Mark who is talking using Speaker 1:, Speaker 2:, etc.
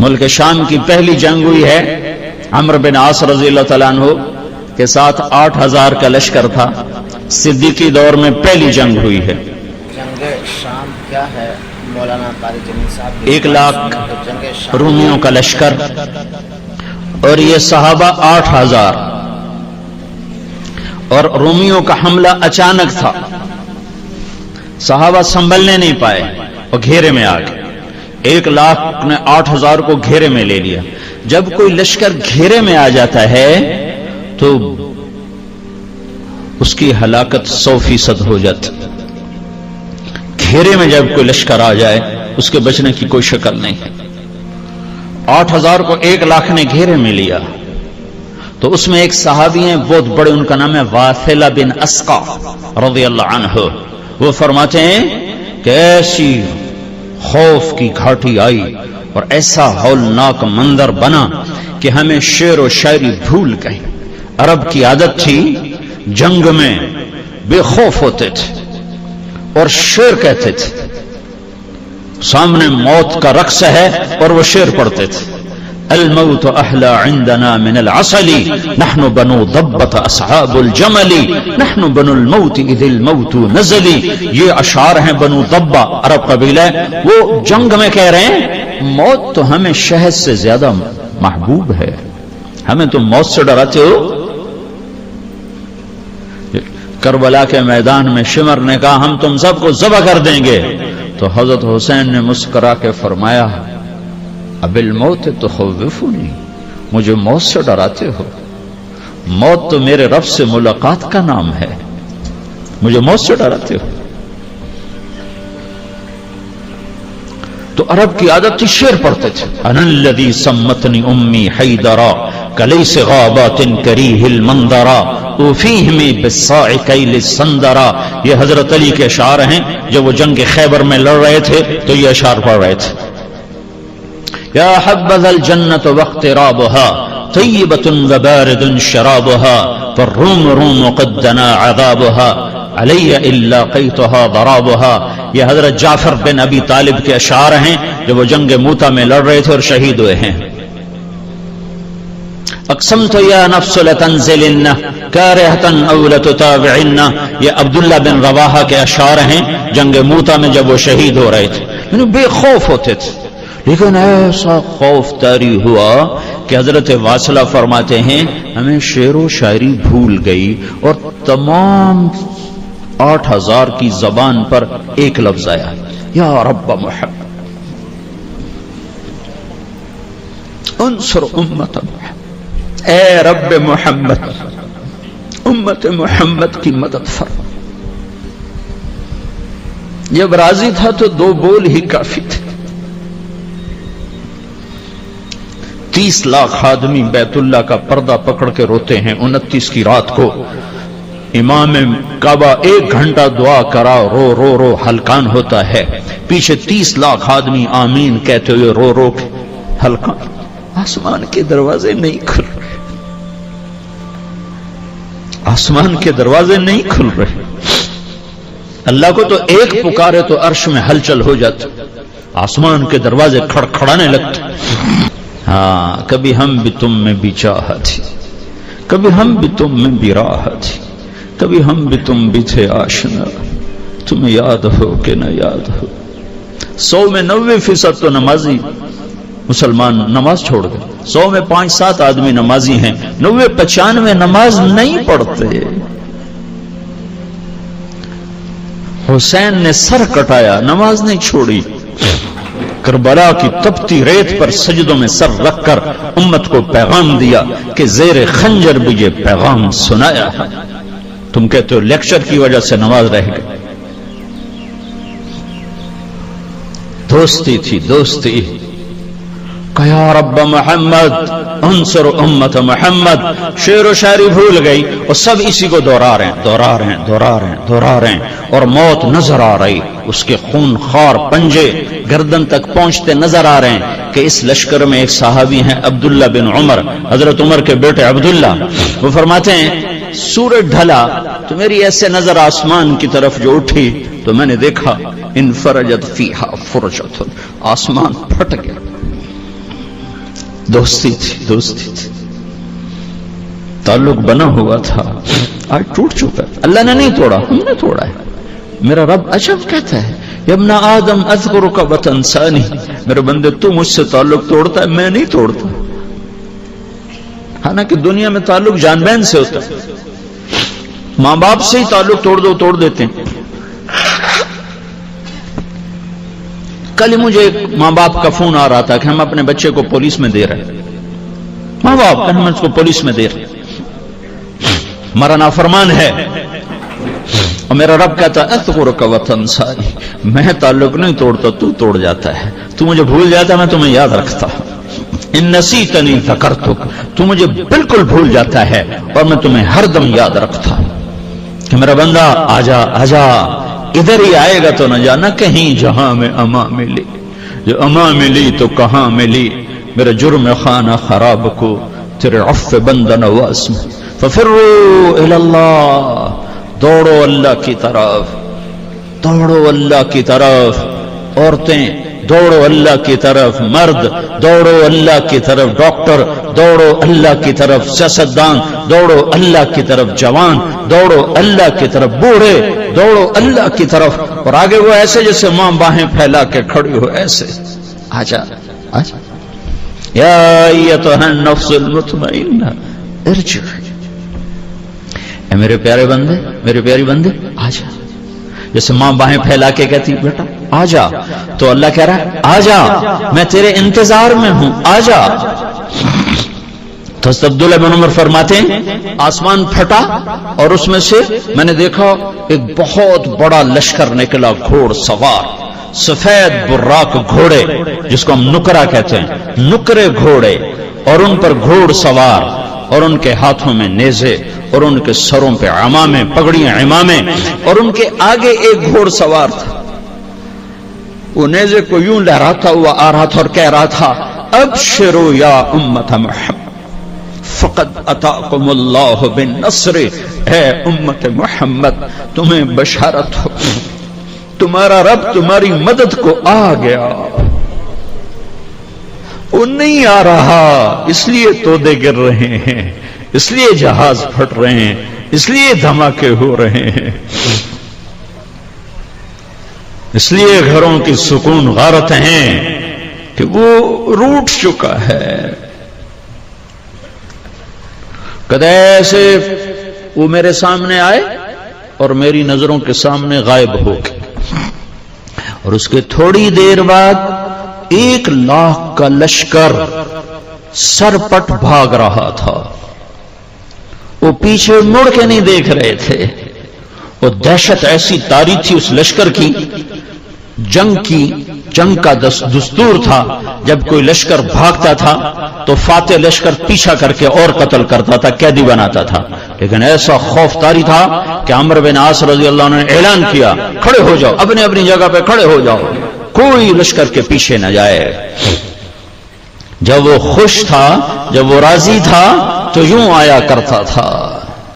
Speaker 1: ملک شام کی پہلی جنگ ہوئی ہے عمرو بن عاص رضی اللہ تعالیٰ عنہ کے ساتھ 8000 کا لشکر تھا. صدیقی دور میں پہلی جنگ ہوئی ہے.
Speaker 2: جنگ شام کیا ہے مولانا قاری جمیل صاحب؟
Speaker 1: 1 لاکھ رومیوں کا لشکر اور یہ صحابہ 8000. اور رومیوں کا حملہ اچانک تھا, صحابہ سنبھلنے نہیں پائے اور گھیرے میں آ گئے. 1 لاکھ نے 8000 کو گھیرے میں لے لیا. جب کوئی لشکر گھیرے میں آ جاتا ہے تو اس کی ہلاکت 100% ہو جاتی. گھیرے میں جب کوئی لشکر آ جائے اس کے بچنے کی کوئی شکل نہیں. 8000 کو 1 لاکھ نے گھیرے میں لیا تو اس میں ایک صحابی ہیں بہت بڑے, ان کا نام ہے واثلہ بن اسقع رضی اللہ عنہ. وہ فرماتے ہیں کہ ایسی خوف کی گھاٹی آئی اور ایسا ہولناک منظر بنا کہ ہمیں شعر و شاعری بھول گئی. عرب کی عادت تھی جنگ میں بے خوف ہوتے تھے اور شعر کہتے تھے. سامنے موت کا رقص ہے اور وہ شعر پڑھتے تھے. الموت احلى عندنا من العسل نحن بنو ضبة اصحاب الجمل نحن بنو الموت اذ الموت نزل. یہ اشعار ہیں بنو ضبہ عرب قبیلہ, وہ جنگ میں کہہ رہے ہیں موت تو ہمیں شہد سے زیادہ محبوب ہے, ہمیں تم موت سے ڈراتے ہو. کربلا کے میدان میں شمر نے کہا ہم تم سب کو ذبح کر دیں گے, تو حضرت حسین نے مسکرا کے فرمایا اب الموت تخوفونی, مجھے موت سے ڈراتے ہو؟ موت تو میرے رب سے ملاقات کا نام ہے, مجھے موت سے ڈراتے ہو؟ تو عرب کی عادت تھی شعر پڑھتے تھے. انا الذی سمتنی امی حیدرا کلیس غابات کریہ المنظرا وفیہم بالصاع کیل السندرا. یہ حضرت علی کے اشعار ہیں. جب وہ جنگ خیبر میں لڑ رہے تھے تو یہ اشعار پڑھ رہے تھے. یا حبذا الجنة واقترابها طیبة وبارد شرابها فالروم روم قد دنا عذابها علی الا قیتها ضرابها. یہ حضرت جعفر بن ابی طالب کے اشعار ہیں جو وہ جنگ موتا میں لڑ رہے تھے اور شہید ہوئے ہیں. اقسمت یا نفس لتنزلن کارہتا او لتتابعن. یہ عبداللہ بن رواحہ کے اشعار ہیں جنگ موتا میں جب وہ شہید ہو رہے تھے. یعنی بے خوف ہوتے تھے, لیکن ایسا خوف طاری ہوا کہ حضرت واصلہ فرماتے ہیں ہمیں شعر و شاعری بھول گئی اور تمام 8000 کی زبان پر ایک لفظ آیا, یا رب محمد انصر امت محمد, اے رب محمد امت محمد کی مدد فرما. جب راضی تھا تو 2 بول ہی کافی تھے. 30 لاکھ آدمی بیت اللہ کا پردہ پکڑ کے روتے ہیں 29 کی رات کو. امام کعبہ 1 گھنٹہ دعا کرا, رو رو رو ہلکان ہوتا ہے. پیچھے 30 لاکھ آدمی آمین کہتے ہوئے رو رو کے ہلکان. آسمان کے دروازے نہیں کھل رہے, آسمان کے دروازے نہیں کھل رہے. اللہ کو تو ایک پکارے تو عرش میں ہلچل ہو جاتی, آسمان کے دروازے کھڑکھڑانے لگتے. ہاں کبھی ہم بھی تم میں بھی چاہ تھی, کبھی ہم بھی تم میں بھی راہ تھی, کبھی ہم بھی تم بھی تھے آشنا, تمہیں یاد ہو کہ نہ یاد ہو. 100 میں 90% تو نمازی مسلمان نماز چھوڑ گئے. 100 میں 5-7 آدمی نمازی ہیں, 90-95 نماز نہیں پڑھتے. حسین نے سر کٹایا, نماز نہیں چھوڑی. کربلا کی تپتی ریت پر سجدوں میں سر رکھ کر امت کو پیغام دیا کہ زیر خنجر بھی یہ پیغام سنایا ہے. تم کہتے ہو لیکچر کی وجہ سے نماز رہ گئی. دوستی تھی, دوستی. کہ یا رب محمد انصر امت محمد. شعر و شاعری بھول گئی اور سب اسی کو دہرا رہے ہیں, دہرا رہے ہیں, دہرا رہے ہیں, دہرا رہے ہیں. اور موت نظر آ رہی, اس کے خون خوار پنجے گردن تک پہنچتے نظر آ رہے ہیں. کہ اس لشکر میں ایک صحابی ہیں عبداللہ بن عمر, حضرت عمر کے بیٹے عبداللہ. وہ فرماتے ہیں سورج ڈھلا تو میری ایسے نظر آسمان کی طرف جو اٹھی تو میں نے دیکھا انفرجت فیہا فرجت, آسمان پھٹ گیا. دوستی تھی، تعلق بنا ہوا تھا، آج ٹوٹ چکا ہے۔ اللہ نے نہیں توڑا، ہم نے توڑا ہے۔ میرا رب عجب کہتا ہے، یا ابن آدم اذکرک وتنسانی، میرے بندے تو مجھ سے تعلق توڑتا ہے، میں نہیں توڑتا۔ حالانکہ دنیا میں تعلق جان بہن سے ہوتا ہے، ماں باپ سے ہی تعلق توڑ دیتے ہیں۔ کل ہی مجھے ایک ماں باپ کا فون آ رہا تھا کہ ہم اپنے بچے کو پولیس میں دے رہے ہیں، ماں باپ ہم اس کو پولیس میں دے رہے ہیں، ہمارا نافرمان ہے۔ اور میرا رب کہتا ہے اذکرک وتنسانی، میں تعلق نہیں توڑتا، تو توڑ جاتا ہے، تو مجھے بھول جاتا ہے، میں تمہیں یاد رکھتا ہوں۔ ان نسیتنی ذکرتک، تو مجھے بالکل بھول جاتا ہے اور میں تمہیں ہر دم یاد رکھتا ہوں کہ میرا بندہ آجا آجا، ادھر ہی آئے گا تو نہ جانا کہیں جہاں میں اما ملی، جو اما ملی تو کہاں ملی، میرے جرم خانہ خراب کو تیرے عفو بندہ نواز میں، ففروا الی اللہ، دوڑو اللہ کی طرف، دوڑو اللہ کی طرف، عورتیں دوڑو اللہ کی طرف، مرد دوڑو اللہ کی طرف، ڈاکٹر دوڑو اللہ کی طرف، سیاستدان دوڑو اللہ کی طرف، جوان دوڑو اللہ کی طرف، بوڑھے دوڑو اللہ کی طرف۔ اور آگے وہ ایسے جیسے ماں باہیں پھیلا کے کھڑی ہو، ایسے آجا آجا، یا ایتھا النفس المطمئنہ ارجعی، اے میرے پیارے بندے، میرے پیاری بندے آجا، جیسے ماں باہیں پھیلا کے کہتی بیٹا آجا، تو اللہ کہہ رہا ہے آجا، میں تیرے انتظار میں ہوں، آجا۔ تو عبداللہ بن عمر فرماتے ہیں آسمان پھٹا اور اس میں سے میں نے دیکھا ایک بہت بڑا لشکر نکلا، گھوڑ سوار، سفید براق گھوڑے جس کو ہم نکرا کہتے ہیں، نکرے گھوڑے، اور ان پر گھوڑ سوار، اور ان کے ہاتھوں میں نیزے، اور ان کے سروں پہ عمامیں، پگڑیاں عمامیں، اور ان کے آگے ایک گھوڑ سوار تھا، وہ نیزے کو یوں لہراتا ہوا آ رہا تھا اور کہہ رہا تھا ابشروا یا امت محمد فقد اتاکم اللہ بالنصر، اے امت محمد تمہیں بشارت ہو، تمہارا رب تمہاری مدد کو آ گیا۔ وہ نہیں آ رہا اس لیے تودے گر رہے ہیں، اس لیے جہاز پھٹ رہے ہیں، اس لیے دھماکے ہو رہے ہیں، اس لیے گھروں کی سکون غارت ہیں کہ وہ روٹ چکا ہے۔ کدے ایسے وہ میرے سامنے آئے اور میری نظروں کے سامنے غائب ہو گئے، اور اس کے تھوڑی دیر بعد 1,00,000 کا لشکر سرپٹ بھاگ رہا تھا۔ وہ پیچھے مڑ کے نہیں دیکھ رہے تھے، وہ دہشت ایسی طاری تھی اس لشکر کی، جنگ کا دستور تھا، جب کوئی لشکر بھاگتا تھا تو فاتح لشکر پیچھا کر کے اور قتل کرتا تھا، قیدی بناتا تھا، لیکن ایسا خوف طاری تھا کہ عمرو بن عاص رضی اللہ عنہ نے اعلان کیا کھڑے ہو جاؤ، اپنی اپنی جگہ پہ کھڑے ہو جاؤ، کوئی لشکر کے پیچھے نہ جائے۔ جب وہ خوش تھا، جب وہ راضی تھا تو یوں آیا کرتا تھا